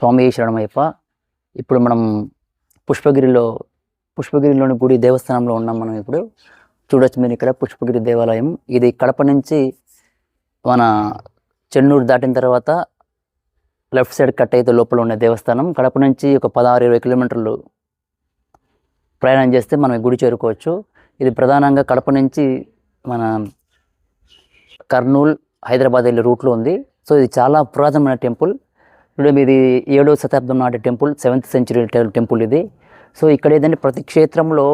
స్వామి శరణమయ్యప్ప. ఇప్పుడు మనం పుష్పగిరిలోని గుడి దేవస్థానంలో ఉన్నాం. మనం ఇప్పుడు చూడొచ్చు మీరు ఇక్కడ పుష్పగిరి దేవాలయం. ఇది కడప నుంచి మన చెన్నూరు దాటిన తర్వాత లెఫ్ట్ సైడ్ కట్ అయితే లోపల ఉన్న దేవస్థానం. కడప నుంచి ఒక 16-20 కిలోమీటర్లు ప్రయాణం చేస్తే మనం ఈ గుడి చేరుకోవచ్చు. ఇది ప్రధానంగా కడప నుంచి మన కర్నూలు, హైదరాబాద్ వెళ్ళే రూట్లో ఉంది. సో ఇది చాలా పురాతనమైన టెంపుల్. ఇప్పుడు ఇది 7వ శతాబ్దం నాటి టెంపుల్, 7th సెంచరీ టెంపుల్ ఇది. సో ఇక్కడ ఏదంటే ప్రతి క్షేత్రంలో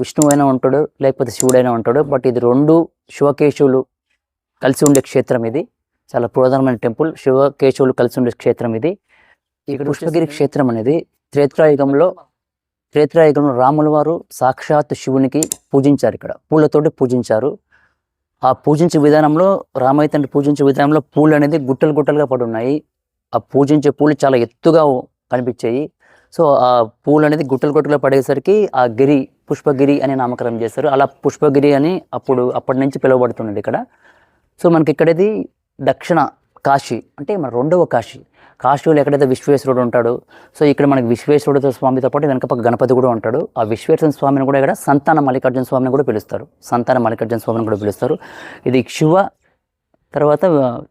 విష్ణువు అయినా ఉంటాడు, లేకపోతే శివుడైనా ఉంటాడు. బట్ ఇది 2 శివకేశవులు కలిసి ఉండే క్షేత్రం. ఇది చాలా పురాతనమైన టెంపుల్. శివకేశవులు కలిసి ఉండే క్షేత్రం ఇది. ఈ పుష్పగిరి క్షేత్రం అనేది త్రేతాయుగంలో రాముల వారు సాక్షాత్ శివునికి పూజించారు. ఇక్కడ పూలతోటి పూజించారు. ఆ పూజించే విధానంలో రామయ్య తండ్రి పూజించే విధానంలో పూలు అనేది గుట్టలు గుట్టలుగా పడి ఉన్నాయి. ఆ పూజించే పూలు చాలా ఎత్తుగా కనిపించాయి. సో ఆ పూలు అనేది గుట్టలు గుట్టలుగా పడేసరికి ఆ గిరి పుష్పగిరి అని నామకరణం చేస్తారు. అలా పుష్పగిరి అని అప్పటి నుంచి పిలువబడుతున్నది ఇక్కడ. సో మనకి ఇక్కడది దక్షిణ కాశీ, అంటే మన 2వ కాశీలో ఎక్కడైతే విశ్వేశ్వరుడు ఉంటాడు. సో ఇక్కడ మనకి విశ్వేశ్వరుడు స్వామితో పాటు వెనక పక్క గణపతి కూడా ఉంటాడు. ఆ విశ్వేశ్వర స్వామిని కూడా ఇక్కడ సంతాన మల్లికార్జున స్వామిని కూడా పిలుస్తారు. ఇది శివ తర్వాత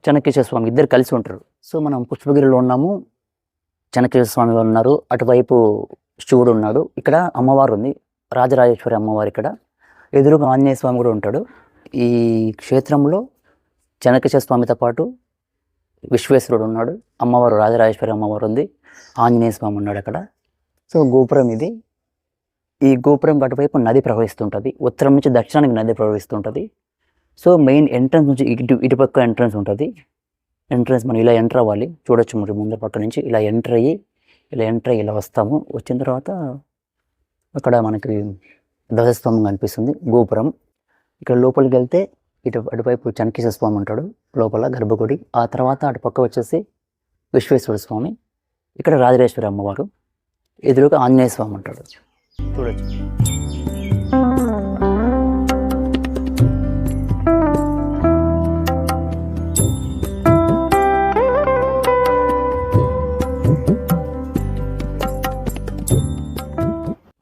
చెన్నకేశ్వర స్వామి ఇద్దరు కలిసి ఉంటారు. సో మనం పుష్పగిరిలో ఉన్నాము. చెన్నకేశ్వర స్వామి ఉన్నారు, అటువైపు శివుడు ఉన్నాడు. ఇక్కడ అమ్మవారు ఉంది, రాజరాజేశ్వరి అమ్మవారు. ఇక్కడ ఎదురుగా ఆంజనేయ స్వామి కూడా ఉంటాడు. ఈ క్షేత్రంలో చెన్నకేశ్వర స్వామితో పాటు విశ్వేశ్వరుడు ఉన్నాడు, అమ్మవారు రాజరాజేశ్వరి అమ్మవారు ఉంది, ఆంజనేయ స్వామి ఉన్నాడు అక్కడ. సో గోపురం ఇది. ఈ గోపురం అటువైపు నది ప్రవహిస్తుంటుంది. ఉత్తరం నుంచి దక్షిణానికి నది ప్రవహిస్తుంటుంది. సో మెయిన్ ఎంట్రన్స్ నుంచి ఇటుపక్క ఎంట్రన్స్ ఉంటుంది. ఎంట్రన్స్ మనం ఇలా ఎంటర్ అవ్వాలి. చూడొచ్చు మరి ముందర పక్క నుంచి ఇలా ఎంటర్ అయ్యి ఇలా వస్తాము. వచ్చిన తర్వాత అక్కడ మనకి ధ్వజస్తంభం కనిపిస్తుంది, గోపురం. ఇక్కడ లోపలికి వెళ్తే అటువైపు చెన్నకేశ్వర స్వామి ఉంటాడు లోపల గర్భగుడి. ఆ తర్వాత అటుపక్క వచ్చేసి విశ్వేశ్వర స్వామి, ఇక్కడ రాజరాజేశ్వరి అమ్మవారు, ఎదురుగా ఆంజనేయ స్వామి ఉంటాడు. చూడొచ్చు.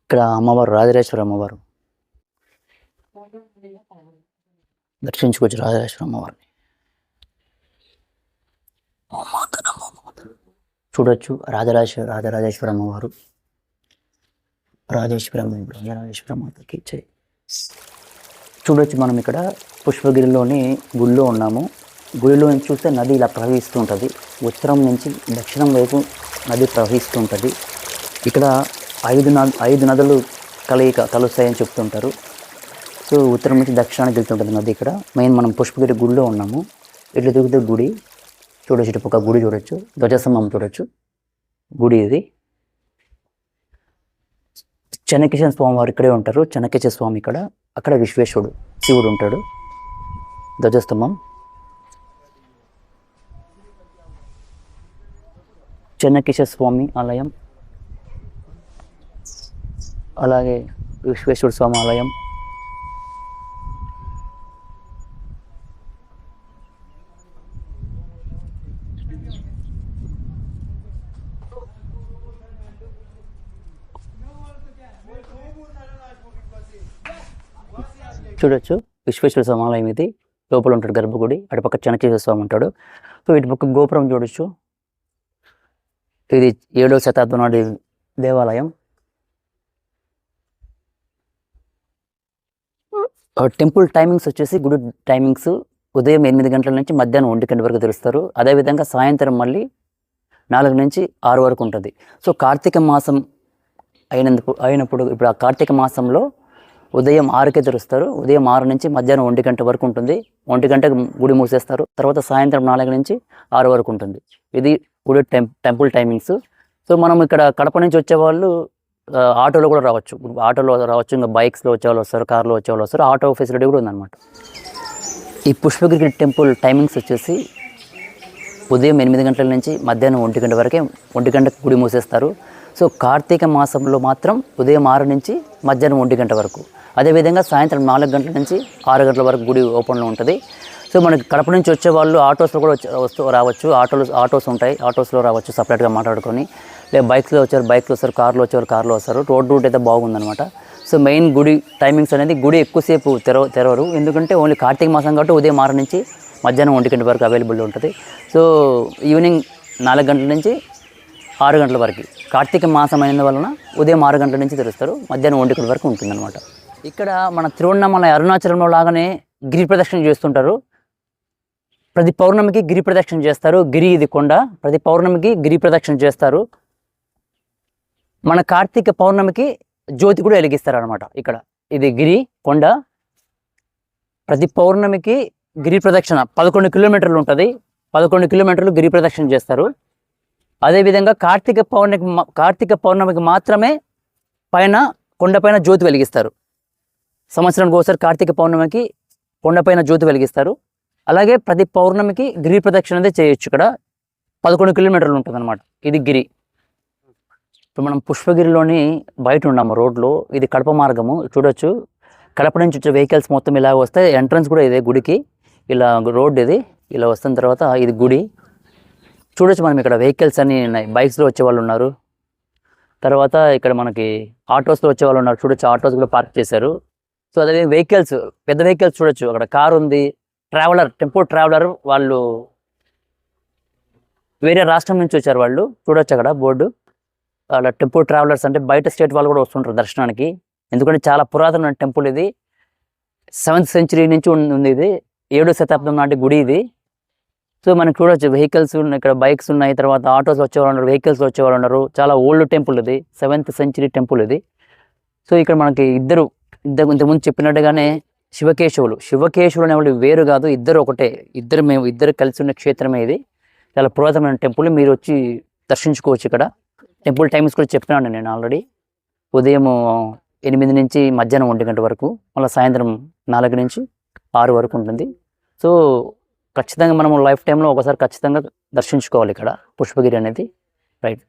ఇక్కడ అమ్మవారు రాజరాజేశ్వరి అమ్మవారు, దర్శించుకోవచ్చు రాజరాజేశ్వరి అమ్మవారిని. చూడొచ్చు రాజరాజేశ్వరి అమ్మవారు, రాజరాజేశ్వరి అమ్మవారికి జై. చూడొచ్చు మనం ఇక్కడ పుష్పగిరిలోని గుడిలో ఉన్నాము. గుడిలో నుంచి చూస్తే నది ఇలా ప్రవహిస్తూ ఉంటుంది. ఉత్తరం నుంచి దక్షిణం వైపు నది ప్రవహిస్తూ ఉంటుంది. ఇక్కడ 5 నదులు కలుస్తాయని చెప్తుంటారు. సో ఉత్తరం నుంచి దక్షిణానికి వెళ్తుంటుంది నది. ఇక్కడ మెయిన్ మనం పుష్పగిరి గుడిలో ఉన్నాము. ఇట్లా తిరిగితే గుడి చూడొచ్చు, ఇటు పక్క గుడి చూడొచ్చు, ధ్వజస్తంభం చూడొచ్చు. గుడి ఇది. చెన్నకేశ్వర స్వామి వారు ఇక్కడే ఉంటారు. చెన్నకేశ్వర స్వామి ఇక్కడ, అక్కడ విశ్వేశ్వరుడు శివుడు ఉంటాడు. ధ్వజస్తంభం చెన్నకేశ్వర స్వామి ఆలయం, అలాగే విశ్వేశ్వర స్వామి ఆలయం. చూడొచ్చు విశ్వేశ్వర స్వామి ఆలయం ఇది. లోపల ఉంటాడు గర్భగుడి, అటుపక్క చెన్నకేశ్వర స్వామి ఉంటాడు. సో ఇటుపక్క గోపురం చూడొచ్చు. ఇది 7వ శతాబ్దం నాటి దేవాలయం. టెంపుల్ టైమింగ్స్ వచ్చేసి గుడి టైమింగ్స్ ఉదయం 8 గంటల నుంచి మధ్యాహ్నం 1 గంట వరకు తెరుస్తారు. అదేవిధంగా సాయంత్రం మళ్ళీ 4 నుంచి 6 వరకు ఉంటుంది. సో కార్తీక మాసం అయినప్పుడు ఇప్పుడు ఆ కార్తీక మాసంలో ఉదయం 6కే తెరుస్తారు. ఉదయం 6 నుంచి మధ్యాహ్నం 1 గంట వరకు ఉంటుంది. 1 గంటకు గుడి మూసేస్తారు. తర్వాత సాయంత్రం 4 నుంచి 6 వరకు ఉంటుంది. ఇది గుడి టెంపుల్ టైమింగ్స్. సో మనం ఇక్కడ కడప నుంచి వచ్చేవాళ్ళు ఆటోలో కూడా రావచ్చు. ఇంకా బైక్స్లో వచ్చేవాళ్ళు వస్తారు, కార్లో వచ్చేవాళ్ళు వస్తారు. ఆటో ఫెసిలిటీ కూడా ఉందన్నమాట. ఈ పుష్పగిరి టెంపుల్ టైమింగ్స్ వచ్చేసి ఉదయం 8 గంటల నుంచి మధ్యాహ్నం 1 గంట వరకే, 1 గంటకు గుడి మూసేస్తారు. సో కార్తీక మాసంలో మాత్రం ఉదయం 6 నుంచి మధ్యాహ్నం 1 గంట వరకు. అదేవిధంగా సాయంత్రం 4 గంటల నుంచి 6 గంటల వరకు గుడి ఓపెన్లో ఉంటుంది. సో మనకి కడప నుంచి వచ్చే వాళ్ళు ఆటోస్లో కూడా రావచ్చు, ఆటోస్ ఉంటాయి, ఆటోస్లో రావచ్చు సపరేట్గా మాట్లాడుకొని. లేదా బైక్స్లో వచ్చారు బైక్లో వస్తారు, కార్లో వచ్చేవారు కార్లో వస్తారు. రోడ్ రూట్ అయితే బాగుందనమాట. సో మెయిన్ గుడి టైమింగ్స్ అనేది గుడి ఎక్కువసేపు తెరవరు, ఎందుకంటే ఓన్లీ కార్తీక మాసం కాబట్టి ఉదయం 6 నుంచి మధ్యాహ్నం 1 గంట వరకు అవైలబుల్ ఉంటుంది. సో ఈవినింగ్ 4 గంటల నుంచి 6 గంటల వరకు, కార్తీక మాసం అయిన వలన ఉదయం 6 గంటల నుంచి తెరుస్తారు, మధ్యాహ్నం 1 గంట వరకు ఉంటుందన్నమాట. ఇక్కడ మన తిరువణ్ణమలై అరుణాచలంలో లాగానే గిరి ప్రదక్షిణ చేస్తుంటారు. ప్రతి పౌర్ణమికి గిరి ప్రదక్షిణ చేస్తారు. గిరి ఇది కొండ, ప్రతి పౌర్ణమికి గిరి ప్రదక్షిణ చేస్తారు. మన కార్తీక పౌర్ణమికి జ్యోతి కూడా వెలిగిస్తారు అనమాట. ఇక్కడ ఇది గిరి కొండ, ప్రతి పౌర్ణమికి గిరి ప్రదక్షిణ 11 కిలోమీటర్లు ఉంటుంది. 11 కిలోమీటర్లు గిరి ప్రదక్షిణ చేస్తారు. అదేవిధంగా కార్తీక పౌర్ణమికి మాత్రమే పైన కొండపైన జ్యోతి వెలిగిస్తారు. సంవత్సరానికి ఒకసారి కార్తీక పౌర్ణమికి కొండపైన జ్యోతి వెలిగిస్తారు. అలాగే ప్రతి పౌర్ణమికి గిరి ప్రదక్షిణ అనేది చేయొచ్చు. ఇక్కడ 11 కిలోమీటర్లు ఉంటుంది అనమాట. ఇది గిరి. ఇప్పుడు మనం పుష్పగిరిలోని బయట ఉన్నాము రోడ్లో. ఇది కడప మార్గము చూడొచ్చు. కడప నుంచి వచ్చే వెహికల్స్ మొత్తం ఇలా వస్తాయి. ఎంట్రన్స్ కూడా ఇదే గుడికి. ఇలా రోడ్ ఇది ఇలా వస్తున్న తర్వాత ఇది గుడి చూడొచ్చు. మనం ఇక్కడ వెహికల్స్ అన్నీ ఉన్నాయి. బైక్స్లో వచ్చే వాళ్ళు ఉన్నారు, తర్వాత ఇక్కడ మనకి ఆటోస్లో వచ్చే వాళ్ళు ఉన్నారు. చూడొచ్చు ఆటోస్ కూడా పార్క్ చేశారు. సో అదే వెహికల్స్, పెద్ద వెహికల్స్ చూడొచ్చు. అక్కడ కార్ ఉంది, ట్రావెలర్, టెంపో ట్రావెలర్, వాళ్ళు వేరే రాష్ట్రం నుంచి వచ్చారు వాళ్ళు. చూడొచ్చు అక్కడ బోర్డు. అలా టెంపో ట్రావెలర్స్ అంటే బయట స్టేట్ వాళ్ళు కూడా వస్తుంటారు దర్శనానికి. ఎందుకంటే చాలా పురాతన టెంపుల్ ఇది. 7th సెంచరీ నుంచి ఉంది ఇది. 7వ శతాబ్దం నాటి గుడి ఇది. సో మనకి చూడొచ్చు వెహికల్స్ ఉన్నాయి, ఇక్కడ బైక్స్ ఉన్నాయి, తర్వాత ఆటోస్ వచ్చేవాళ్ళు ఉన్నారు, వెహికల్స్ వచ్చేవాళ్ళు ఉన్నారు. చాలా ఓల్డ్ టెంపుల్ ఇది, 7th సెంచరీ టెంపుల్ ఇది. సో ఇక్కడ మనకి ఇంతకుముందు చెప్పినట్టుగానే శివకేశవులు అనేవాళ్ళు వేరు కాదు, ఇద్దరు ఒకటే. ఇద్దరు కలిసి ఉన్న క్షేత్రమే ఇది. చాలా పురాతనమైన టెంపుల్. మీరు వచ్చి దర్శించుకోవచ్చు. ఇక్కడ టెంపుల్ టైమ్స్ కూడా చెప్పినాను నేను ఆల్రెడీ. ఉదయం 8 నుంచి మధ్యాహ్నం 1 గంట వరకు, మళ్ళీ సాయంత్రం 4 నుంచి 6 వరకు ఉంటుంది. సో ఖచ్చితంగా మనం లైఫ్ టైంలో ఒకసారి ఖచ్చితంగా దర్శించుకోవాలి ఇక్కడ పుష్పగిరి అనేది. రైట్.